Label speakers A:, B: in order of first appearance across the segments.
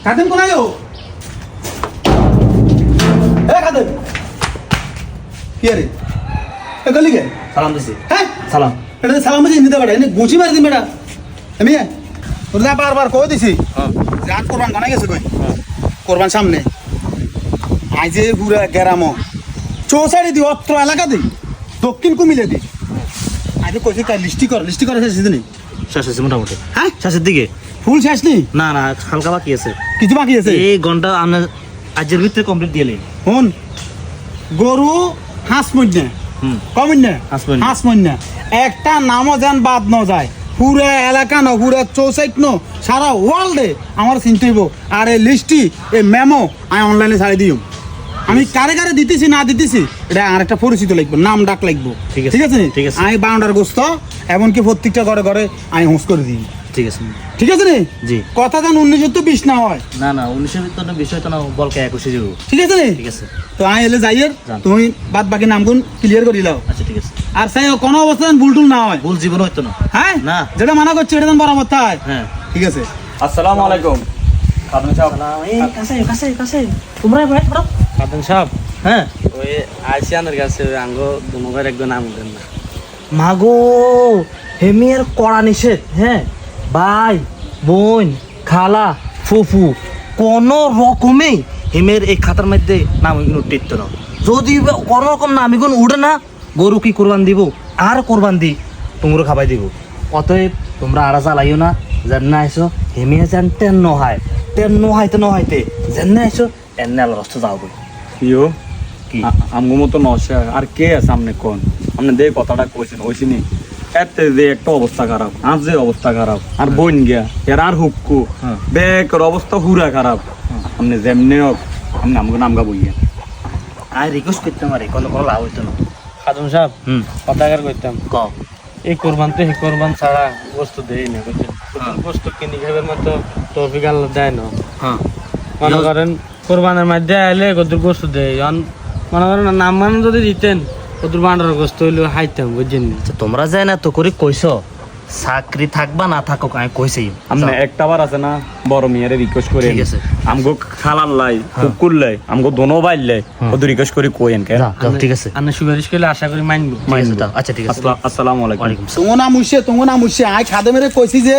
A: খাদেম কোন আয়ো এ খাদেম কি রে এ গলি কে
B: সালাম দিছি
A: হ্যাঁ
B: সালাম
A: এটা সালাম দিছি নিতে পারে এনে গুছি মার দিন বেটা আমি ওরা বারবার কই দিছি রাত কোরবান বানাই গেছে কই কোরবান সামনে আইজে পুরা গেরামো চৌসাড়ি দি অত্র এলাকা দি দক্ষিণ কুমিল্লা দি আজ কইছি তাই লিস্টি করে শেষ দিনে
B: শেষ হয়েছে মোটামুটি
A: হ্যাঁ
B: শেষের দিকে
A: ফুল শেষ নি
B: না না হালকা বাকি আছে
A: কিছু বাকি আছে
B: এই ঘন্টা আপনার আজের ভিতরে কমপ্লিট দিলে
A: শুন গরু হাঁস মইনা কমিনা হাঁস মইনা একটা নামও যেন বাদ ন যায় পুরা এলাকা ন পুরা চৌসাইট ন সারা ওয়ার্ল্ডে আমার চিনতে হইব আর এই লিস্টি এই মেমো আমি অনলাইনে ছাড়ি দিও আমি কারে কারে দিতেছি না দিতেছি এটা আর একটা পরিচিত লাগবে নাম ডাক লাগবে
B: ঠিক আছে,
A: ঠিক আছে
B: ঠিক আছে।
A: আমি বাউন্ডার গোস্ত এমনকি প্রত্যেকটা ঘরে ঘরে আমি হোস করে দিই
B: ঠিক আছে
A: ঠিক আছে নি
B: জি
A: কথা যেন 1920 না হয়
B: না না 19-এর ভিতরে বিষয় তো না বলকে 21-এ যাব
A: ঠিক আছে নি
B: ঠিক আছে
A: তো আমি এলে যাইয়ের
B: যান।
A: তুমি বাদ বাকি নামগুন ক্লিয়ার করে দাও
B: আচ্ছা ঠিক আছে
A: আর সেই কোনো অবস্থায় ভুলটুল না হয়
B: ভুল জীবন হইতো না
A: হ্যাঁ
B: না।
A: যেটা মানা করছে এটা যেন বরাবর হয়
B: হ্যাঁ
A: ঠিক আছে
C: আসসালামু আলাইকুম খাদেম সাহেব
B: এই কাছে তোমরা বাইরে পড়ো
C: খাদেম সাহেব
B: হ্যাঁ
C: ওই আইসিয়ানের কাছে আঙ্গ দুনুভাইয়ের একজন নাম দেন না
B: মাগো হেমিয়ার কড়া নিষেধ হ্যাঁ ভাই বোন খালা ফুফু কোন রকমে হেমের এই খাতার মধ্যে নাম এগুলো টিকত না যদি কোনো রকম নাম এগুলো উঠে না গরু কি কোরবান দিব আর কোরবান দি তোমরা খাবাই দিব অতএব তোমরা আড়া চালাইও না যেন না আইসো হেমিয়া যেন টেন নহাইতে যেন না আইসো এনে আলো রস্ত যাও বই
C: ইয়ো
B: কি
C: আমগো মতো নশা আর কে আছে আপনি কোন আপনি দে কথাটা কইছেন ওইছিনি এতে যে একটা অবস্থা খারাপ আর যে অবস্থা খারাপ আর বইন গিয়া এর আর হুক্কু
B: হ্যাঁ।
C: বেকের অবস্থা পুরা খারাপ আপনি যেমনি হোক আপনি আমগো নাম গা বইয়া
B: আর রিকোয়েস্ট করতে পারি কোনো লাভ হইতো না
D: খাদম সাহেব
B: হুম
D: কথাকার করতাম
B: ক
D: এই কোরবান তো এই কোরবান ছাড়া বস্তু দেই না বুঝছেন বস্তু কিনে খাবার মতো তৌফিক আল্লাহ দেয় না
B: হ্যাঁ
D: মনে করেন কোরবানের মধ্যে আইলে কত গোস্ত দেয় মনে করেন নাম মান যদি দিতেন কত বান্ডার গোস্ত হইলে হাইতাম বুঝছেন
B: আচ্ছা, তোমরা যায় না তো করে কইছো চাকরি থাকবা না থাকুক আমি কইছি
C: আপনি একটা বার আছে না বড় মেয়েরে রিকোয়েস্ট করে
B: ঠিক আছে।
C: আমগো খালার লাই কুকুর লাই আমগো দোনো বাইর লাই ওদের রিকোয়েস্ট করে কইেন কে
B: ঠিক আছে
D: আপনি সুপারিশ করলে আশা করি মানবো
B: আচ্ছা ঠিক আছে
C: আসসালামু আলাইকুম
B: ওয়ালাইকুম
A: তোমার নাম উঠছে আই খাদেমেরে কইছি যে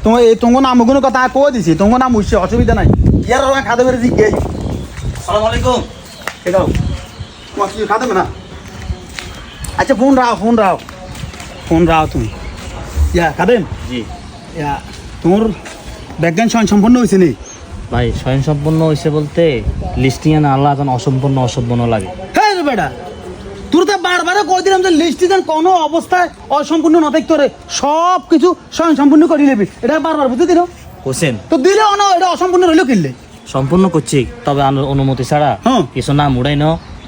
A: তোমার এই তোমার নাম কোনো কথা কই দিছি তোমার নাম উঠছে অসুবিধা নাই ইয়ার ওরা খাদেমেরে জিজ্ঞেস
B: আসসালামু আলাইকুম
A: এটাও তোমার কি খাদেমে না আচ্ছা ফোন রাও তুমি ইয়া খাদেম
B: জি
A: ইয়া তোমার বিজ্ঞান সম্পন্ন হয়েছে নি
B: ভাই স্বয়ং সম্পূর্ণ হইছে বলতে লিস্টিং এ না আল্লাহ এখন অসম্পূর্ণ লাগে
A: হ্যাঁ রে বেটা তোর তো বারবার কই দিলাম যে লিস্টে যেন কোনো অবস্থায় অসম্পূর্ণ না থাকতে রে সব কিছু স্বয়ং সম্পূর্ণ করে নেবি এটা বারবার বুঝতে দিল
B: কোসেন
A: তো দিলে না এটা অসম্পূর্ণ রইলো কিনলে
B: সম্পূর্ণ করছি তবে অনুমতি ছাড়া
A: হ্যাঁ।
B: কিছু নাম উড়াই ন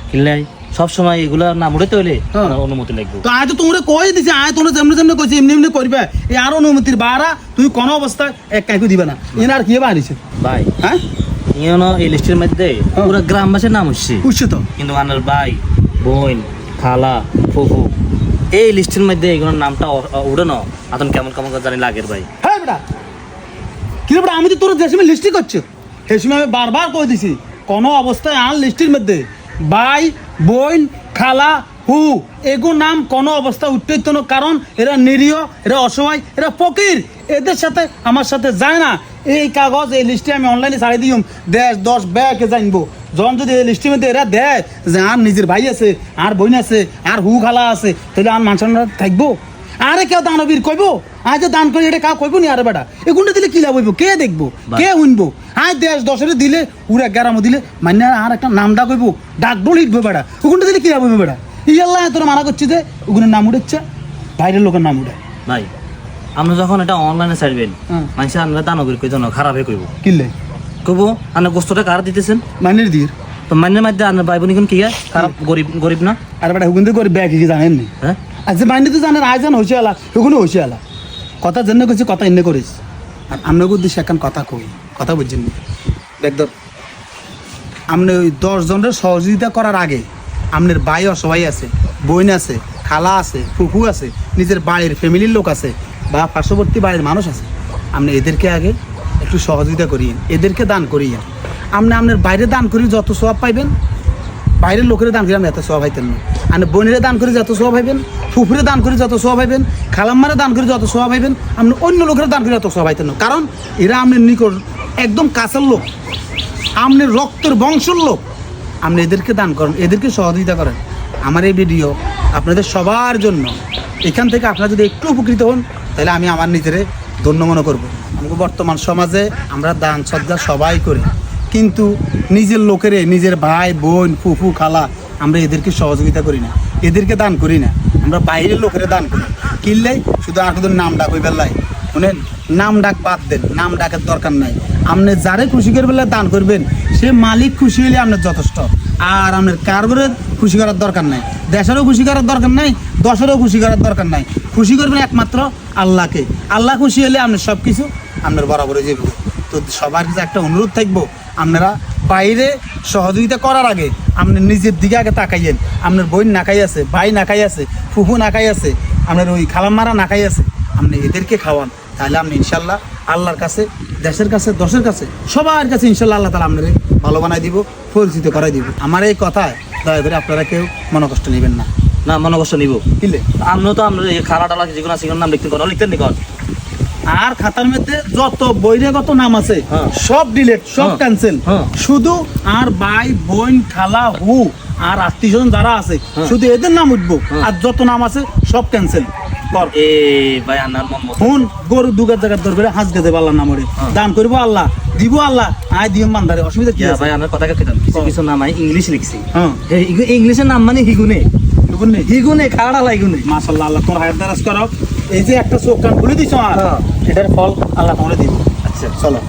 B: কিনলে সব সময় এগুলা নাম উড়াইতে হইলে
A: হ্যাঁ।
B: অনুমতি লাগবে
A: তো আয় তো তোমরা কই দিছি আয় তোমরা যেমনি কইছি এমনি করবে এই আর অনুমতির বাড়া তুই কোনো অবস্থায় এক কাইকু দিবে না এর আর কি বাড়িছে
B: ভাই
A: হ্যাঁ
B: ইয়নো এই লিস্টের মধ্যে পুরো গ্রামবাসীর নাম হচ্ছে
A: বুঝছো তো
B: কিন্তু আনার ভাই বোন খালা ফুফু এই লিস্টের মধ্যে এগুলোর নামটা উড়ে না এখন কেমন করে জানি লাগের ভাই
A: হ্যাঁ বেটা কি রে বেটা আমি তো তোর যে সময় লিস্টই করছো সেই সময় আমি বারবার কই দিছি কোনো অবস্থায় আর লিস্টের মধ্যে ভাই বোন খালা হু এগুলো নাম কোনো অবস্থা উঠতেই তো না, কারণ এরা নিরীহ এরা অসহায় এরা ফকির এদের সাথে আমার সাথে যায় না এই কাগজ এই লিস্টে আমি অনলাইনে ছাড়ি দিম 10 ব্যাকে জানবো যখন যদি এই লিস্টের মধ্যে এরা দেয় যে আর নিজের ভাই আছে আর বোন আছে আর হু খালা আছে তাহলে আর মানুষ থাকবো আরে কেউ দানবীর কইব আজ দান করে এটা কাউ কইব নি আরে বেটা এগুনটা দিলে কি লাভ হইব কে দেখবো কে শুনবো আজ 10 দিলে উড়ে 11 দিলে মানে আর একটা নামটা কইব ডাক ডোল হিটবো বেটা ওগুনটা দিলে কি লাভ হইব বেটা ইয়াল্লাহ তোরা মানা করছি যে ওগুনের নাম উঠেছে বাইরের লোকের নাম উঠে
B: ভাই আমরা যখন এটা অনলাইনে ছাড়বেন
A: হ্যাঁ।
B: মানুষ আমরা দানবীর কই জানো খারাপে কইব
A: কিনলে
B: কইব আনা গোস্তটা কার দিতেছেন
A: মাইনের দির
B: তো মাইনের মধ্যে আনার ভাই বোন কি খারাপ গরিব না
A: আর বেটা ওগুন করে ব্যাগ কি জানেন নি
B: হ্যাঁ
A: আজ মাইনে তো জানেন আজ জান হইছে আলা ওগুলো হইছে আলা কথা জন্য কইছি কথা এনে করিস আর আমনগো উদ্দেশ্যে এখন কথা কই কথা বুঝছেন দেখ ধর আপনি ওই 10 জনের সহযোগিতা করার আগে আপনার ভাই অসহায় আছে বোন আছে খালা আছে ফুফু আছে নিজের বাড়ির ফ্যামিলির লোক আছে বা পার্শ্ববর্তী বাড়ির মানুষ আছে আপনি এদেরকে আগে একটু সহযোগিতা করিয়েন, এদেরকে দান করিয়েন। আপনি আপনার বাইরে দান করি যত সওয়াব পাইবেন, বাইরের লোকের দান করি আপনি এত সওয়াব পাইতেন না। আপনি বোনেরে দান করে যত সওয়াব পাইবেন, ফুফুরে দান করে যত সওয়াব পাইবেন, খালাম্মারে দান করে যত সওয়াব পাইবেন, আপনি অন্য লোকের দান করে যত সওয়াব পাইতেন না। কারণ এরা আপনার নিকট একদম কাছের লোক, আপনার রক্তের বংশের লোক। আপনি এদেরকে দান করেন, এদেরকে সহযোগিতা করেন। আমার এই ভিডিও আপনাদের সবার জন্য। এখান থেকে আপনারা যদি একটু উপকৃত হন তাহলে আমি আমার নিজেরে ধন্য মনে করবো। আমাকে বর্তমান সমাজে আমরা দান শ্রদ্ধা সবাই করি, কিন্তু নিজের লোকেরে, নিজের ভাই বোন ফুফু খালা, আমরা এদেরকে সহযোগিতা করি না, এদেরকে দান করি না। আমরা বাইরের লোকেরা দান করি কিনলেই শুধু আর শুধু নাম ডাক ওই বেলায় শুনেন, নাম ডাক বাদ দেন, নাম ডাকের দরকার নাই। আপনি যারে খুশি করে বেলায় দান করবেন সে মালিক খুশি হলে আপনার যথেষ্ট। আর আপনার কারোর খুশি করার দরকার নাই, দেশেরও খুশি করার দরকার নাই, দশেরও খুশি করার দরকার নাই। খুশি করবেন একমাত্র আল্লাহকে। আল্লাহ খুশি হলে আপনার সব কিছু আপনার বরাবরে যাবে। তো সবার কাছে একটা অনুরোধ থাকবো, আপনারা বাইরে সহযোগিতা করার আগে আপনার নিজের দিকে আগে তাকাইয়েন। আপনার বোন নাকাই আছে, ভাই নাকাই আছে, ফুফু নাকাই আছে, আপনার ওই খালাম্মারা নাকাই আছে, আপনি এদেরকে খাওয়ান। তাহলে আপনি ইনশাল্লাহ আল্লাহর কাছে, দেশের কাছে, দশের কাছে, সবার কাছে ইনশাল্লাহ আল্লাহ তাআলা আপনাদের ভালো বানাই দিব, পরিচিত করাই দিব। আমার এই কথায় দয়া করে আপনারা কেউ মনোকষ্ট নেবেন না।
B: না মনে কষ্ট নিব
A: কিলে
B: আমরাও তো আমরা খালা টালা যেগুলো আছে সেগুলোর নাম লিখতে পারো, লিখতেন নিকন।
A: আর খাতার মধ্যে যত বহিরাগত নাম আছে
B: হ্যাঁ।
A: সব ডিলিট, সব
B: হ্যাঁ।
A: ক্যান্সেল।
B: হ্যাঁ।
A: শুধু আর ভাই বোন খালা হু আর আত্মীয় স্বজন যারা আছে
B: হ্যাঁ।
A: শুধু এদের নাম উঠবো,
B: হ্যাঁ।
A: আর যত নাম আছে সব ক্যান্সেল কর।
B: এ ভাই আনার মন মতো
A: হুন গরু দুগার জায়গার দরকার হাঁস গেতে আল্লাহ নামরে
B: হ্যাঁ।
A: দান করবো আল্লাহ, দিব আল্লাহ, আয় দিও মানদারে, অসুবিধা কি আছে?
B: ভাই আনার কথা কেটে কিছু কিছু নাম আমি ইংলিশ লিখছি।
A: হ্যাঁ
B: ইংলিশের নাম মানে হিগুনে,
A: টুকুন নেই।
B: হিগুনে খালা টালা হিগুনে।
A: মাশাআল্লাহ, আল্লাহ তোমার হায়াত দারাজ করো। এই যে একটা চোখ কান খুলে দিছো আর
B: হ্যাঁ।
A: এটার ফল আল্লাহ তোমারে দিব।
B: আচ্ছা
A: চলো।